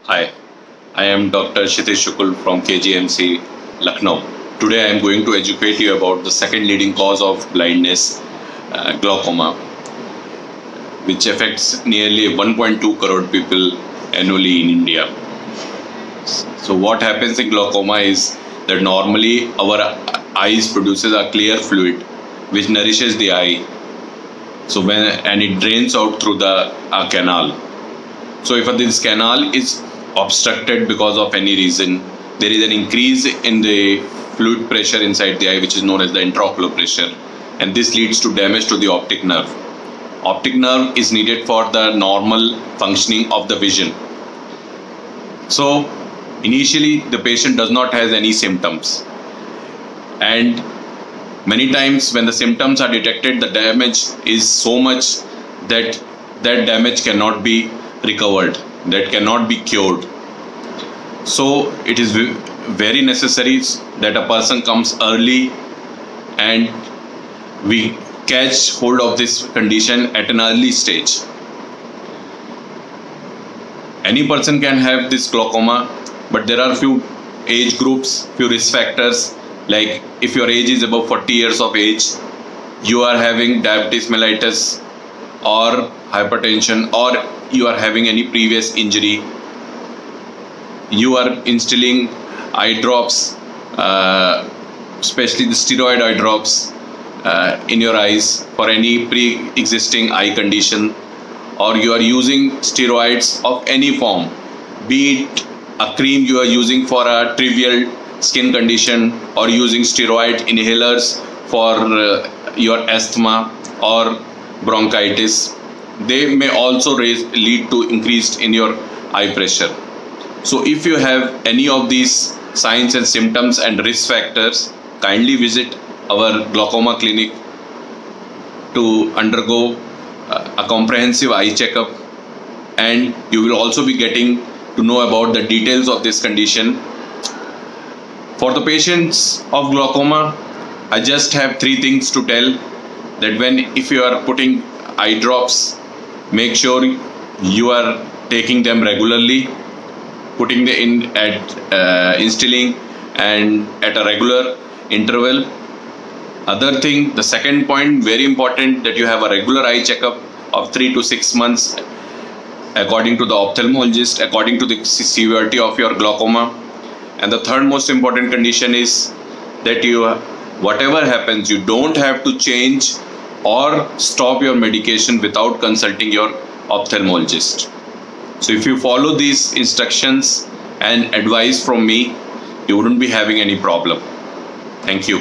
Hi, I am Dr. Kshitij Shukul from KGMC, Lucknow. Today I am going to educate you about the second leading cause of blindness, glaucoma, which affects nearly 1.2 crore people annually in India. So what happens in glaucoma is that normally our eyes produces a clear fluid which nourishes the eye. And it drains out through the canal. So if this canal is obstructed because of any reason, there is an increase in the fluid pressure inside the eye, which is known as the intraocular pressure, and this leads to damage to the optic nerve. Optic nerve is needed for the normal functioning of the vision. So initially the patient does not have any symptoms, and many times when the symptoms are detected, the damage is so much that damage cannot be recovered, that cannot be cured. So it is very necessary that a person comes early and we catch hold of this condition at an early stage. Any person can have this glaucoma, but there are few age groups, few risk factors, like if your age is above 40 years of age, you are having diabetes mellitus or hypertension, or you are having any previous injury, you are instilling eye drops, especially the steroid eye drops in your eyes for any pre-existing eye condition, or you are using steroids of any form, be it a cream you are using for a trivial skin condition, or using steroid inhalers for your asthma or bronchitis. They may also lead to increased in your eye pressure. So if you have any of these signs and symptoms and risk factors, kindly visit our glaucoma clinic to undergo a comprehensive eye checkup, and you will also be getting to know about the details of this condition. For the patients of glaucoma, I just have 3 things to tell: that if you are putting eye drops, make sure you are taking them regularly, putting them instilling and at a regular interval. Other thing, the second point, very important, that you have a regular eye checkup of 3 to 6 months according to the ophthalmologist, according to the severity of your glaucoma. And the third most important condition is that whatever happens, you don't have to change or stop your medication without consulting your ophthalmologist. So if you follow these instructions and advice from me, you wouldn't be having any problem. Thank you.